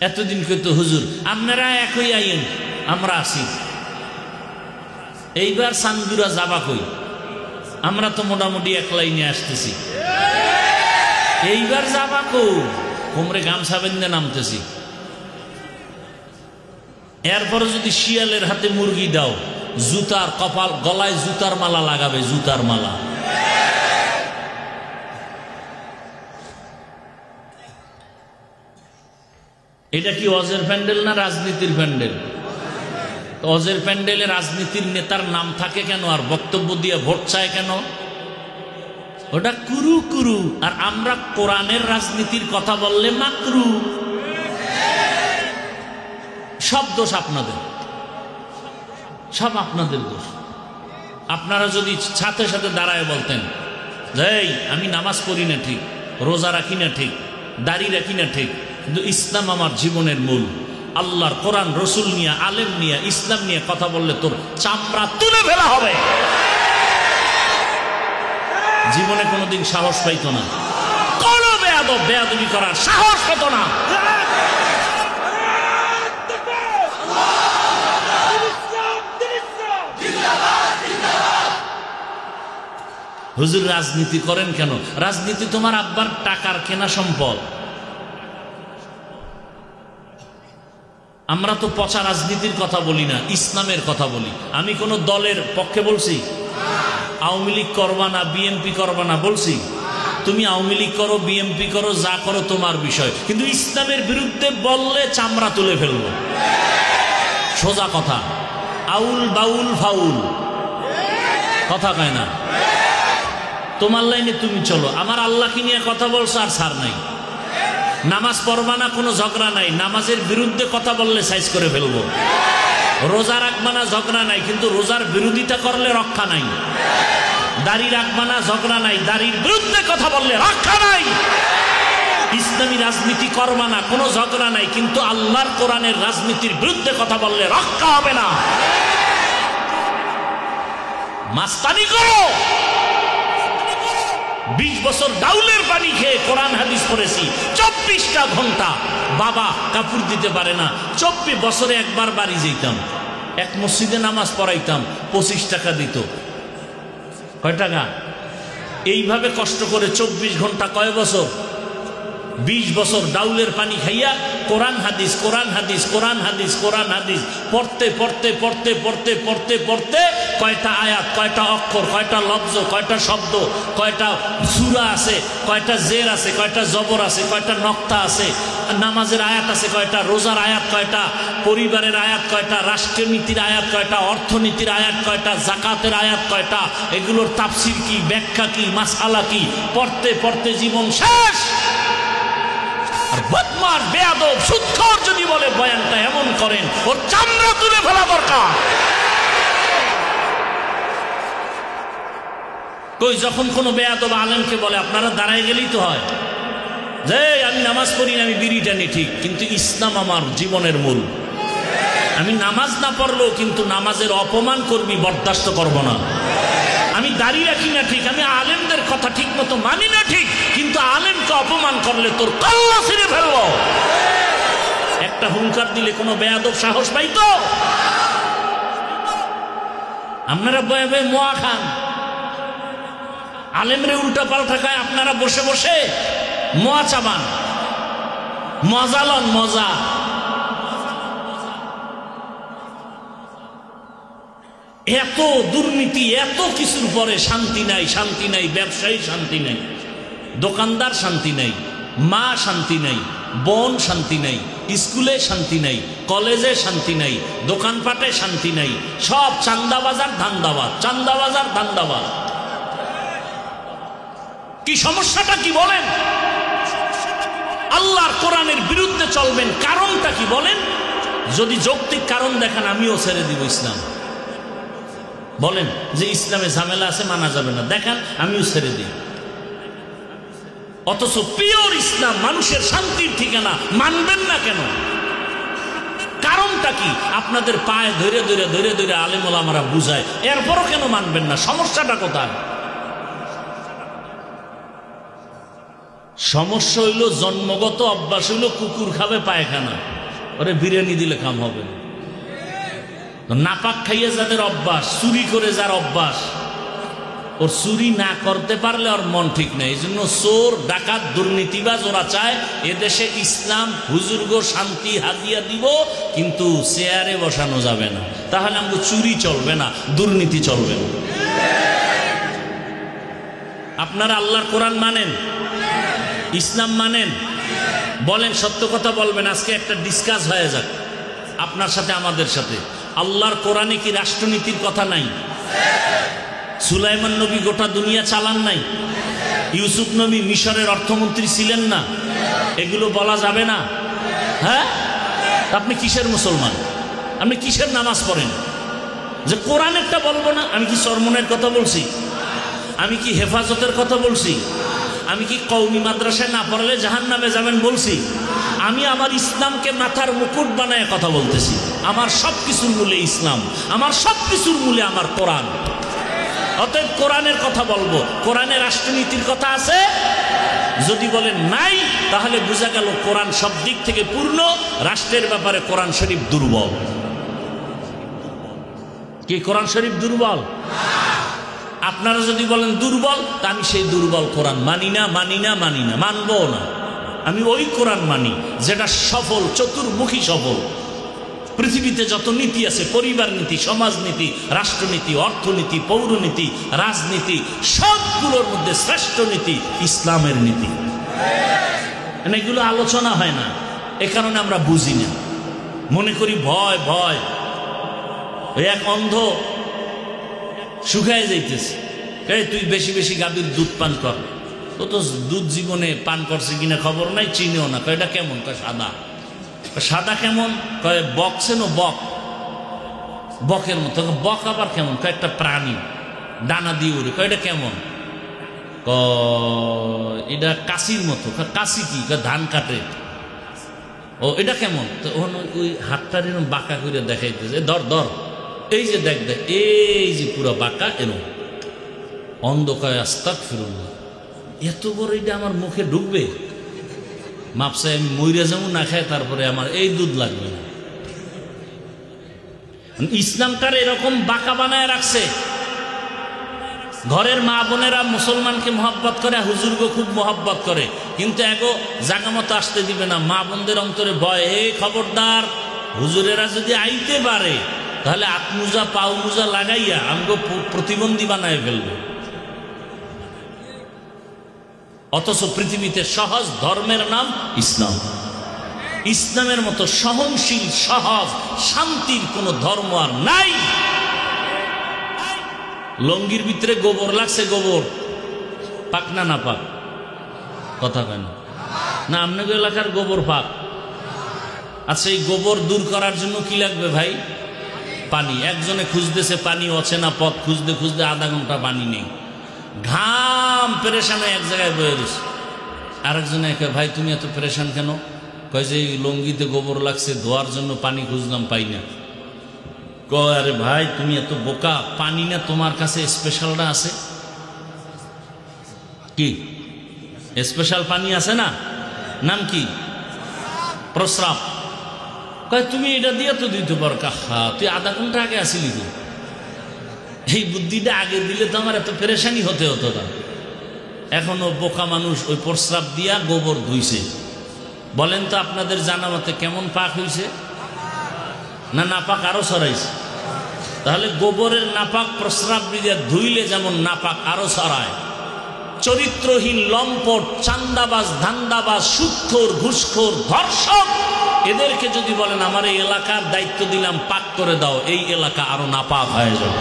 এতদিন কইতো হুজুর আপনারা একই আইন, আমরা আছি। এইবার সান্দুরা যাবা কই? আমরা তো মোটামুটি এক লাইনে আসতেছি। এইবার যাবা কো? কোমরে গামছা বেঁধে নামতেছি। এরপরে যদি শিয়ালের হাতে মুরগি দাও, জুতার কপাল গলায় জুতার মালা লাগাবে, জুতার মালা। এটা কি অজের প্যান্ডেল না রাজনীতির প্যান্ডেল? অজের প্যান্ডেলে রাজনীতির নেতার নাম থাকে কেন, আর বক্তব্য দিয়ে ভোট চায় কেন? ওটা কুরু কুরু। আর আমরা কোরআনের রাজনীতির কথা বললে মাকরু। সব দোষ আপনাদের, সব আপনাদের দোষ। আপনারা যদি সাথে সাথে দাঁড়ায় বলতেন যে আমি নামাজ পড়ি না ঠিক, রোজা রাখি না ঠিক, দাড়ি রাখি না ঠিক, কিন্তু ইসলাম আমার জীবনের মূল, আল্লাহর কোরআন রসুল নিয়ে, আলেম নিয়ে, ইসলাম নিয়ে কথা বললে তোর চামড়া তুলে ফেলা হবে। জীবনে কোনোদিন সাহস পাইত না, কোন বেয়াদব বেয়াদবি করার সাহস পেত না। হুজুর রাজনীতি করেন কেন? রাজনীতি তোমার আব্বার টাকার কেনা সম্পদ। আমরা তো পচা রাজনীতির কথা বলি না, ইসলামের কথা বলি। আমি কোন দলের পক্ষে বলছি? আওয়ামী লীগ করবা না, বিএনপি করবা না বলছি? তুমি আওয়ামী লীগ করো, বিএনপি করো, যা করো তোমার বিষয়, কিন্তু ইসলামের বিরুদ্ধে বললে চামড়া তুলে ফেলবো। সোজা কথা। আউল বাউল ফাউল কথা কয় না। তোমার লাইনে তুমি চলো, আমার আল্লাহকে নিয়ে কথা বলছো আর ছাড় নাই। নামাজ পড়বা না, কোনো ঝগড়া নাই, নামাজের বিরুদ্ধে কথা বললে সাইজ করে ফেলবো। রোজা রাখবা না, ঝগড়া নাই, কিন্তু রোজার বিরোধিতা করলে রক্ষা নাই। দাড়ি রাখবা না, ঝগড়া নাই, দাড়ির বিরুদ্ধে কথা বললে রক্ষা নাই। ইসলামী রাজনীতি করবা না, কোনো ঝগড়া নাই, কিন্তু আল্লাহর কোরআনের রাজনীতির বিরুদ্ধে কথা বললে রক্ষা হবে না। মাস্তানি করো। 20 বছর ডাউলের পানি খেয়ে কোরআন হাদিস পড়েছি, 24টা ঘন্টা। বাবা কাপড় দিতে পারে না, 24 বছরে একবার বাড়ি যেতাম, এক মসজিদে নামাজ পড়াইতাম, 25 টাকা দিত। কয় টাকা? এইভাবে কষ্ট করে 24 ঘন্টা, কয় বছর? 20 বছর ডাউলের পানি খাইয়া কোরআন হাদিস, কোরআন হাদিস, কোরআন হাদিস, কোরআন হাদিস পড়তে পড়তে পড়তে পড়তে পড়তে পড়তে কয়টা আয়াত, কয়টা অক্ষর, কয়টা লফজ, কয়টা শব্দ, কয়টা সূরা আছে, কয়টা জের আছে, কয়টা জবর আছে, কয়টা নক্তা আছে, নামাজের আয়াত আছে কয়টা, রোজার আয়াত কয়টা, পরিবারের আয়াত কয়টা, রাষ্ট্রনীতির আয়াত কয়টা, অর্থনীতির আয়াত কয়টা, জাকাতের আয়াত কয়টা, এগুলোর তাফসির কি, ব্যাখ্যা কি, মাসআলা কি, পড়তে পড়তে জীবন শেষ। আর বদমাশ বেয়াদব সুদখোর যদি বলে বয়ানটা এমন করেন, ওর চামড়া তুলে ফেলা দরকার। কই যখন কোনো বেয়াদব আলেমকে বলে আপনারা দাঁড়ায় গেলেই তো হয়, যে আমি নামাজ পড়ি না, আমি বিড়ি টানি ঠিক, কিন্তু ইসলাম আমার জীবনের মূল। আমি নামাজ না পড়লেও কিন্তু নামাজের অপমান করবি বরদাস্ত করব না। আমি দাড়ি রাখি না ঠিক, আমি আলেমদের কথা ঠিক মতো মানি না ঠিক, কিন্তু আলেমকে অপমান করলে তোর কল্লা ছিঁড়ে ফেলবো। একটা হুঙ্কার দিলে কোনো বেয়াদব সাহস পাইতো? আপনারা বয়ে বয়ে মোয়া খান, আলেমরে উল্টা পাল্টা খায়, আপনারা বসে বসে মোয়া চাবান, মজা লন মজা। এত দুর্নীতি, এত কিছুর পরে শান্তি নাই, শান্তি নাই, ব্যবসায়ী শান্তি নাই, দোকানদার শান্তি নাই, মা শান্তি নাই, বোন শান্তি নাই, স্কুলে শান্তি নাই, কলেজে শান্তি নাই, দোকানপাটে শান্তি নাই, সব চান্দাবাজার ধান্দাবাজ, চান্দাবাজার ধান্দাবাজ। কি সমস্যাটা কি বলেন? আল্লাহর কোরআনের বিরুদ্ধে চলবেন, কারণটা কি বলেন? যদি যৌক্তিক কারণ দেখেন আমিও ছেড়ে দিব ইসলাম। বলেন যে ইসলামে ঝামেলা আছে, মানা যাবে না, দেখান আমিও ছেড়ে দিই। অথচ পিওর ইসলাম মানুষের শান্তির ঠিকানা, মানবেন না কেন? কারণটা কি? আপনাদের পায়ে ধরে ধরে ধরে ধরে আলেম ওলামারা বুঝায়, এরপরও কেন মানবেন না? সমস্যাটা কোথায়? সমস্যা হইল জন্মগত অভ্যাস হইল কুকুর খাবে পায়খানা, ওরে বিরিয়ানি দিলে কাম হবে না। নাপাক খাইয়ে যাদের অভ্যাস, চুরি করে যার অভ্যাস, ওর চুরি না করতে পারলে ওর মন ঠিক নেই। এই জন্য চোর ডাকাত দুর্নীতিবাজ ওরা চায় এদেশে ইসলাম হুজুর্গ শান্তি হাদিয়া দিব, কিন্তু চেয়ারে বসানো যাবে না, তাহলে আমাদের চুরি চলবে না, দুর্নীতি চলবে না। আপনারা আল্লাহর কোরআন মানেন, ইসলাম মানেন, বলেন সত্য কথা বলবেন। আজকে একটা ডিসকাস হয়ে যাক আপনার সাথে আমাদের সাথে। আল্লাহর কোরআনে কি রাষ্ট্রনীতির কথা নাই? সুলাইমান নবী গোটা দুনিয়া চালান নাই? ইউসুফ নবী মিশরের অর্থমন্ত্রী ছিলেন না? এগুলো বলা যাবে না? হ্যাঁ, আপনি কিসের মুসলমান? আপনি কিসের নামাজ পড়েন যে কোরআনেরটা বলবো না? আমি কি চরমনের কথা বলছি? আমি কি হেফাজতের কথা বলছি? আমি কি কওমি মাদ্রাসায় না পড়লে জাহান্নামে যাবেন বলছি? আমি আমার ইসলামকে মাথার মুকুট বানায় কথা বলতেছি। আমার সব কিছুর মূলে ইসলাম, আমার সব কিছুর মূলে আমার কোরআন। অতএব কোরআনের কথা বলবো। কোরআনে রাষ্ট্রনীতির কথা আছে? যদি বলেন নাই, তাহলে বোঝা গেল কোরআন সব দিক থেকে পূর্ণ, রাষ্ট্রের ব্যাপারে কোরআন শরীফ দুর্বল। কি কোরআন শরীফ দুর্বল? আপনারা যদি বলেন দুর্বল, তা আমি সেই দুর্বল কোরআন মানি না, মানি না, মানি না, মানবো না। আমি ওই কোরআন মানি যেটা সফল, চতুর্মুখী সফল। পৃথিবীতে যত নীতি আছে, পরিবার নীতি, সমাজনীতি, রাষ্ট্রনীতি, অর্থনীতি, পৌরনীতি, রাজনীতি, সবগুলোর মধ্যে শ্রেষ্ঠ নীতি ইসলামের নীতি। এগুলো আলোচনা হয় না, এ কারণে আমরা বুঝি না, মনে করি ভয় ভয়। এক অন্ধ শুকায় যাইতেছে, তুই বেশি বেশি গাভীর দুধ পান কর। তো তো দুধ জীবনে পান করছে কিনা খবর নাই, চিনেও না। এটা কেমন? সাদা। সাদা কেমন? কয় বক, চেনো? বক, বকের মতো। বক আবার কেমন? একটা প্রাণী, ডানা দিয়ে উড়ে। এটা কেমন? এটা কাশির মতো। কাশি কি? ধান কাটে। ও, এটা কেমন? তো ওই হাতটার এরকম বাঁকা করে দেখাইতেছে, ধর ধর, এই যে দেখ দেখ, এই যে পুরো বাঁকা এরকম। অন্ধকার আস্তাগফিরুল্লাহ, এত বড় এটা আমার মুখে ঢুকবে? মাপসায় আমি মইরা যেমন না খাই, তারপরে আমার এই দুধ লাগবে না। ইসলামটার এরকম বাঁকা বানায় রাখছে। ঘরের মা বোনেরা মুসলমানকে মহব্বত করে, হুজুরকে খুব মহব্বত করে, কিন্তু এগো জাগা মতো আসতে দিবে না। মা বোনদের অন্তরে ভয়, এই খবরদার, হুজুরেরা যদি আইতে পারে তাহলে আত্মুজা পাও মুজা লাগাইয়া আমগো প্রতিবন্ধী বানায় ফেলবে। অথচ পৃথিবীতে সহজ ধর্মের নাম ইসলাম। ইসলামের মতো সহনশীল, সহজ, শান্তির কোন ধর্ম আর নাই। লঙ্গির ভিতরে গোবর লাগছে, গোবর পাক না না পাক? কথা কেন না? আপনাদের এলাকার গোবর পাক? আচ্ছা, এই গোবর দূর করার জন্য কি লাগবে ভাই? পানি। একজনে খুঁজতেছে পানি, অচেনা পথ খুঁজতে খুঁজতে আধা ঘন্টা পানি নেই, ঘাম পেরেশানে এক জায়গায় বয়ে রয়েছে। আরেকজনে একে, ভাই তুমি এত পেরেশান কেন? কয় যে এই লঙ্গিতে গোবর লাগছে, ধোয়ার জন্য পানি খুঁজলাম, পাই না। কয় আরে ভাই তুমি এত বোকা, পানি না তোমার কাছে স্পেশালটা আছে? কি স্পেশাল পানি আছে না? নাম কি? প্রস্রাব। কয় তুমি এটা দিয়ে তো দিতে পারো। কাহা, তুই আধা ঘন্টা আগে আসিলি তো। এই বুদ্ধিটা আগে দিলে তো আমার এত পেরেশানি হতে হতো না। এখনো বোকা মানুষ ওই প্রস্রাব দিয়া গোবর ধুইছে। বলেন তো আপনাদের জানা মতে কেমন পাক হইছে? না নাপাক আরো ছড়াইছে? তাহলে গোবরের নাপাক প্রস্রাব দিয়ে ধুইলে যেমন নাপাক আরো ছড়ায়। চরিত্রহীন, লম্পট, চান্দাবাজ, ধান্দাবাজ, সুদখোর, ঘুষখোর, ধর্ষক, এদেরকে যদি বলেন আমার এই এলাকার দায়িত্ব দিলাম, পাক করে দাও, এই এলাকা আরো নাপাক হয়ে যাবে।